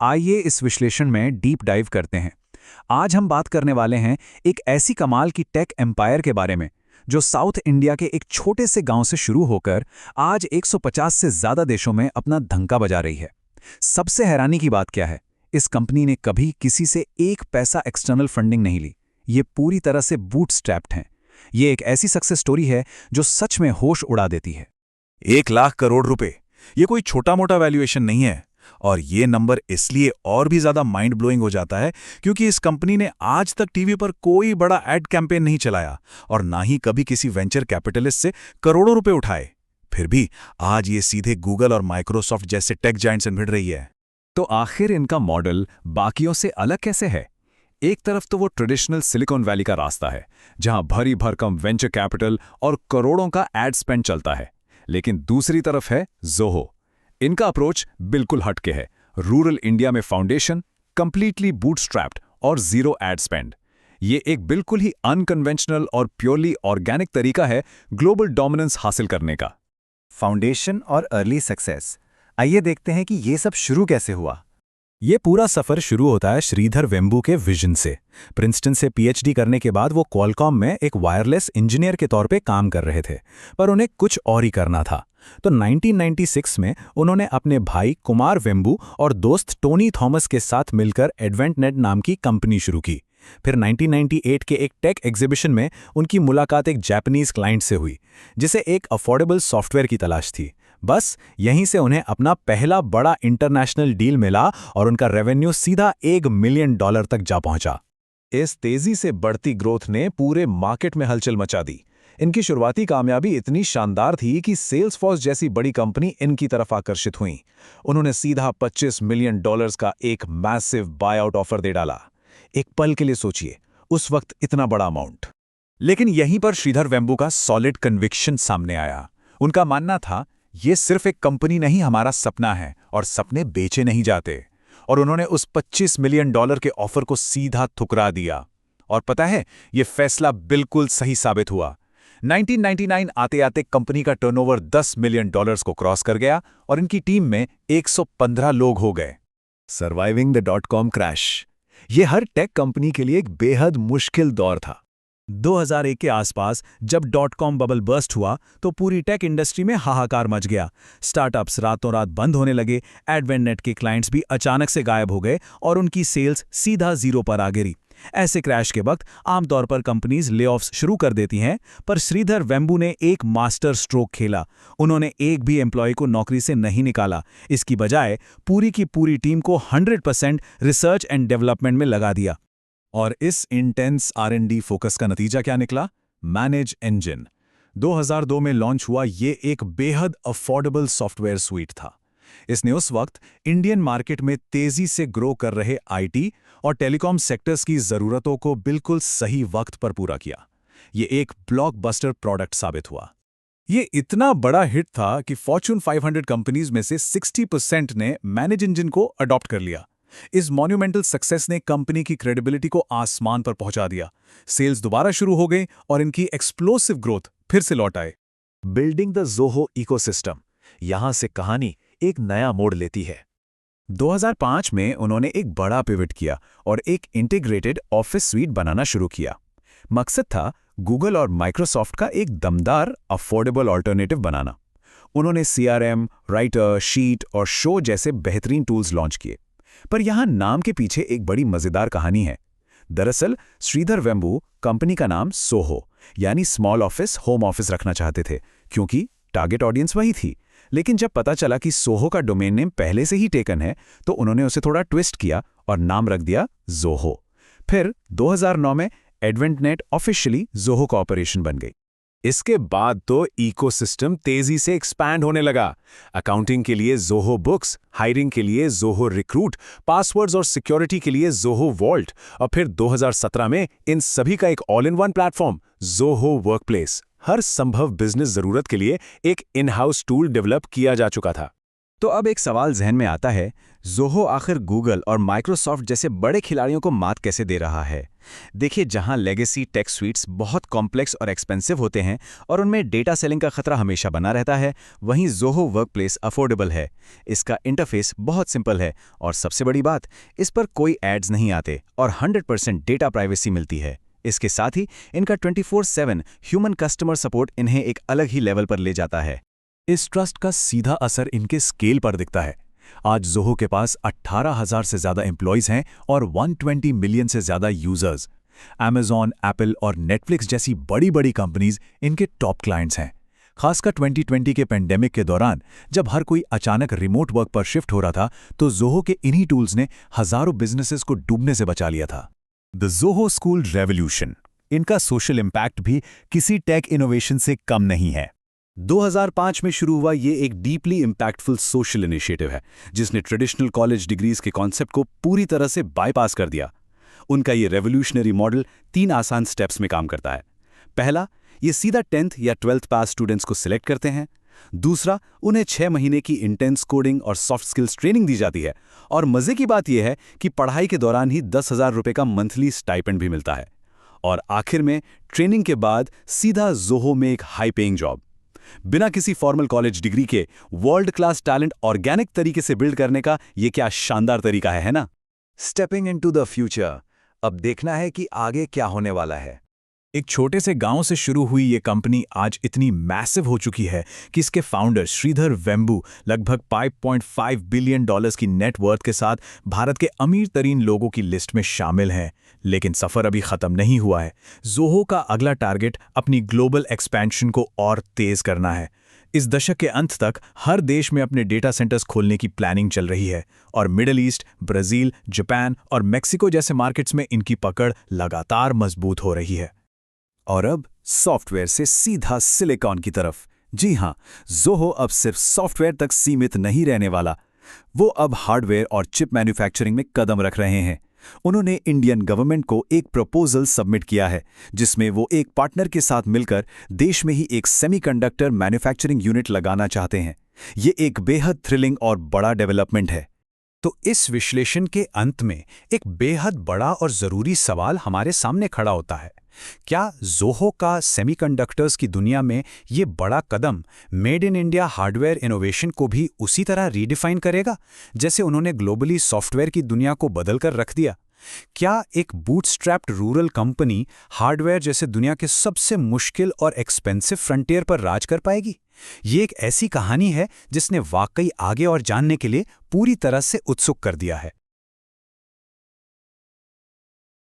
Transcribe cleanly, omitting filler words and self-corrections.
आइए इस विश्लेषण में डीप डाइव करते हैं। आज हम बात करने वाले हैं एक ऐसी कमाल की टेक एम्पायर के बारे में जो साउथ इंडिया के एक छोटे से गांव से शुरू होकर आज 150 से ज्यादा देशों में अपना धंका बजा रही है। सबसे हैरानी की बात क्या है, इस कंपनी ने कभी किसी से एक पैसा एक्सटर्नल फंडिंग नहीं ली। ये पूरी तरह से बूटस्ट्रैप्ड हैं। ये एक ऐसी सक्सेस स्टोरी है जो सच में होश उड़ा देती है। 1 लाख करोड़ रुपए, ये कोई छोटा मोटा वैल्यूएशन नहीं है। और ये नंबर इसलिए और भी ज्यादा माइंड ब्लोइंग हो जाता है क्योंकि इस कंपनी ने आज तक टीवी पर कोई बड़ा एड कैंपेन नहीं चलाया और ना ही कभी किसी वेंचर कैपिटलिस्ट से करोड़ों रुपए उठाए। फिर भी आज ये सीधे गूगल और माइक्रोसॉफ्ट जैसे टेक जायंट से भिड़ रही है। तो आखिर इनका मॉडल बाकियों से अलग कैसे है? एक तरफ तो वो ट्रेडिशनल सिलिकॉन वैली का रास्ता है, जहां भरी भरकम वेंचर कैपिटल और करोड़ों का एड स्पेंड चलता है। लेकिन दूसरी तरफ है ज़ोहो। इनका अप्रोच बिल्कुल हटके है। रूरल इंडिया में फाउंडेशन, कंप्लीटली बूटस्ट्रैप्ड और जीरो एड स्पेंड। ये एक बिल्कुल ही अनकन्वेंशनल और प्योरली ऑर्गेनिक तरीका है ग्लोबल डोमिनेंस हासिल करने का। फाउंडेशन और अर्ली सक्सेस। आइए देखते हैं कि ये सब शुरू कैसे हुआ। ये पूरा सफर शुरू होता है श्रीधर वेम्बू के विजन से। प्रिंसटन से पीएचडी करने के बाद वो क्वालकॉम में एक वायरलेस इंजीनियर के तौर पे काम कर रहे थे, पर उन्हें कुछ और ही करना था। तो 1996 में उन्होंने अपने भाई कुमार वेम्बू और दोस्त टोनी थॉमस के साथ मिलकर एडवेंटनेट नाम की कंपनी शुरू की। फिर 1998 के एक टेक एग्जीबिशन में उनकी मुलाकात एक जापानीज क्लाइंट से हुई, जिसे एक अफोर्डेबल सॉफ्टवेयर की तलाश थी। बस यहीं से उन्हें अपना पहला बड़ा इंटरनेशनल डील मिला और उनका रेवेन्यू सीधा $1 मिलियन तक जा पहुंचा। इस तेजी से बढ़ती ग्रोथ ने पूरे मार्केट में हलचल मचा दी। इनकी शुरुआती कामयाबी इतनी शानदार थी कि सेल्सफोर्स जैसी बड़ी कंपनी इनकी तरफ आकर्षित हुई। उन्होंने सीधा $25 मिलियन का एक मैसिव बायआउट ऑफर दे डाला। एक पल के लिए सोचिए, उस वक्त इतना बड़ा अमाउंट। लेकिन यहीं पर श्रीधर वेम्बू का सॉलिड कन्विक्शन सामने आया। उनका मानना था, ये सिर्फ एक कंपनी नहीं, हमारा सपना है और सपने बेचे नहीं जाते। और उन्होंने उस $25 मिलियन के ऑफर को सीधा ठुकरा दिया। और पता है, ये फैसला बिल्कुल सही साबित हुआ। 1999 आते आते कंपनी का टर्नओवर $10 मिलियन को क्रॉस कर गया और इनकी टीम में 115 लोग हो गए। सर्वाइविंग द .com क्रैश, ये हर टेक कंपनी के लिए एक बेहद मुश्किल दौर था। 2001 के आसपास जब .com बबल बर्स्ट हुआ तो पूरी टेक इंडस्ट्री में हाहाकार मच गया। स्टार्टअप्स रातों रात बंद होने लगे, एडवेंटनेट के क्लाइंट्स भी अचानक से गायब हो गए और उनकी सेल्स सीधा जीरो पर आ गिरी। ऐसे क्रैश के वक्त आमतौर पर कंपनीज लेऑफ्स शुरू कर देती हैं, पर श्रीधर वेम्बू ने एक मास्टर स्ट्रोक खेला। उन्होंने एक भी एम्प्लॉय को नौकरी से नहीं निकाला। इसकी बजाय पूरी की पूरी टीम को 100% रिसर्च एंड डेवलपमेंट में लगा दिया। और इस इंटेंस R&D फोकस का नतीजा क्या निकला? मैनेज इंजन 2002 में लॉन्च हुआ। ये एक बेहद अफोर्डेबल सॉफ्टवेयर स्वीट था। इसने उस वक्त इंडियन मार्केट में तेजी से ग्रो कर रहे आईटी और टेलीकॉम सेक्टर्स की जरूरतों को बिल्कुल सही वक्त पर पूरा किया। ये एक ब्लॉकबस्टर प्रोडक्ट साबित हुआ। ये इतना बड़ा हिट था कि फॉर्च्यून 500 कंपनीज में से 60% ने मैनेज इंजन को अडॉप्ट कर लिया। इस मॉन्यूमेंटल सक्सेस ने कंपनी की क्रेडिबिलिटी को आसमान पर पहुंचा दिया। सेल्स दोबारा शुरू हो गई और इनकी एक्सप्लोसिव ग्रोथ फिर से लौट आए। बिल्डिंग द ज़ोहो इकोसिस्टम, यहां से कहानी एक नया मोड़ लेती है। 2005 में उन्होंने एक बड़ा पिवट किया और एक इंटीग्रेटेड ऑफिस स्वीट बनाना शुरू किया। मकसद था गूगल और माइक्रोसॉफ्ट का एक दमदार अफोर्डेबल ऑल्टरनेटिव बनाना। उन्होंने CRM, राइटर, शीट और शो जैसे बेहतरीन टूल्स लॉन्च किए। पर यहां नाम के पीछे एक बड़ी मजेदार कहानी है। दरअसल श्रीधर वेम्बू कंपनी का नाम सोहो यानी स्मॉल ऑफिस होम ऑफिस रखना चाहते थे, क्योंकि टारगेट ऑडियंस वही थी। लेकिन जब पता चला कि सोहो का डोमेन नेम पहले से ही टेकन है, तो उन्होंने उसे थोड़ा ट्विस्ट किया और नाम रख दिया ज़ोहो। फिर 2009 में एडवेंटनेट ऑफिशियली ज़ोहो कॉर्पोरेशन बन गई। इसके बाद तो इकोसिस्टम तेजी से एक्सपैंड होने लगा। अकाउंटिंग के लिए ज़ोहो बुक्स, हायरिंग के लिए ज़ोहो रिक्रूट, पासवर्ड्स और सिक्योरिटी के लिए ज़ोहो वॉल्ट, और फिर 2017 में इन सभी का एक all in one platform Zoho workplace. हर संभव बिजनेस जरूरत के लिए एक इन हाउस टूल डेवलप किया जा चुका था। तो अब एक सवाल जहन में आता है, ज़ोहो आखिर गूगल और माइक्रोसॉफ्ट जैसे बड़े खिलाड़ियों को मात कैसे दे रहा है? देखिए, जहां लेगेसी टेक स्वीट्स बहुत कॉम्प्लेक्स और एक्सपेंसिव होते हैं और उनमें डेटा सेलिंग का खतरा हमेशा बना रहता है, वहीं ज़ोहो वर्कप्लेस अफोर्डेबल है। इसका इंटरफेस बहुत सिंपल है और सबसे बड़ी बात, इस पर कोई एड्स नहीं आते और 100% डेटा प्राइवेसी मिलती है। इसके साथ ही इनका 24/7 ह्यूमन कस्टमर सपोर्ट इन्हें एक अलग ही लेवल पर ले जाता है। इस ट्रस्ट का सीधा असर इनके स्केल पर दिखता है। आज ज़ोहो के पास 18,000 से ज़्यादा एम्प्लॉइज हैं और 120 मिलियन से ज़्यादा यूजर्स। Amazon, एप्पल और नेटफ्लिक्स जैसी बड़ी-बड़ी कंपनीज इनके टॉप क्लाइंट्स हैं। खासकर 2020 के पेंडेमिक के दौरान, जब हर कोई अचानक रिमोट वर्क पर शिफ्ट हो रहा था, तो ज़ोहो के इन्हीं टूल्स ने हज़ारों बिजनेसेस को डूबने से बचा लिया था। द ज़ोहो स्कूल रेवोल्यूशन, इनका सोशल इम्पैक्ट भी किसी टेक इनोवेशन से कम नहीं है। 2005 में शुरू हुआ ये एक डीपली इम्पैक्टफुल सोशल इनिशिएटिव है, जिसने ट्रेडिशनल कॉलेज डिग्रीज के कॉन्सेप्ट को पूरी तरह से बाईपास कर दिया। उनका ये रेवोल्यूशनरी मॉडल 3 आसान स्टेप्स में काम करता है। पहला, ये सीधा 10th या 12th पास स्टूडेंट्स को सिलेक्ट करते हैं। दूसरा, उन्हें 6 महीने की इंटेंस कोडिंग और सॉफ्ट स्किल्स ट्रेनिंग दी जाती है। और मजे की बात यह है कि पढ़ाई के दौरान ही 10,000 रुपये का मंथली स्टाइपेंड भी मिलता है। और आखिर में, ट्रेनिंग के बाद सीधा ज़ोहो में एक हाई पेइंग जॉब। बिना किसी फॉर्मल कॉलेज डिग्री के वर्ल्ड क्लास टैलेंट ऑर्गेनिक तरीके से बिल्ड करने का ये क्या शानदार तरीका है ना? स्टेपिंग इनटू द फ्यूचर, अब देखना है कि आगे क्या होने वाला है। एक छोटे से गांव से शुरू हुई ये कंपनी आज इतनी मैसिव हो चुकी है कि इसके फाउंडर श्रीधर वेम्बू लगभग $5.5 बिलियन की नेटवर्थ के साथ भारत के अमीर तरीन लोगों की लिस्ट में शामिल हैं। लेकिन सफर अभी खत्म नहीं हुआ है। ज़ोहो का अगला टारगेट अपनी ग्लोबल एक्सपेंशन को और तेज करना है। इस दशक के अंत तक हर देश में अपने डेटा सेंटर्स खोलने की प्लानिंग चल रही है और मिडिल ईस्ट, ब्राजील, जापान और मेक्सिको जैसे मार्केट्स में इनकी पकड़ लगातार मजबूत हो रही है। और अब सॉफ्टवेयर से सीधा सिलिकॉन की तरफ। जी हां, ज़ोहो अब सिर्फ सॉफ्टवेयर तक सीमित नहीं रहने वाला। वो अब हार्डवेयर और चिप मैन्युफैक्चरिंग में कदम रख रहे हैं। उन्होंने इंडियन गवर्नमेंट को एक प्रपोजल सबमिट किया है, जिसमें वो एक पार्टनर के साथ मिलकर देश में ही एक सेमीकंडक्टर मैन्युफैक्चरिंग यूनिट लगाना चाहते हैं। ये एक बेहद थ्रिलिंग और बड़ा डेवलपमेंट है। तो इस विश्लेषण के अंत में एक बेहद बड़ा और ज़रूरी सवाल हमारे सामने खड़ा होता है। क्या ज़ोहो का सेमीकंडक्टर्स की दुनिया में ये बड़ा कदम made in India hardware innovation को भी उसी तरह रीडिफाइन करेगा, जैसे उन्होंने ग्लोबली सॉफ्टवेयर की दुनिया को बदलकर रख दिया? क्या एक बूटस्ट्रैप्ड रूरल कंपनी हार्डवेयर जैसे दुनिया के सबसे मुश्किल और एक्सपेंसिव फ्रंटियर पर राज कर पाएगी? ये एक ऐसी कहानी है जिसने वाकई आगे और जानने के लिए पूरी तरह से उत्सुक कर दिया है।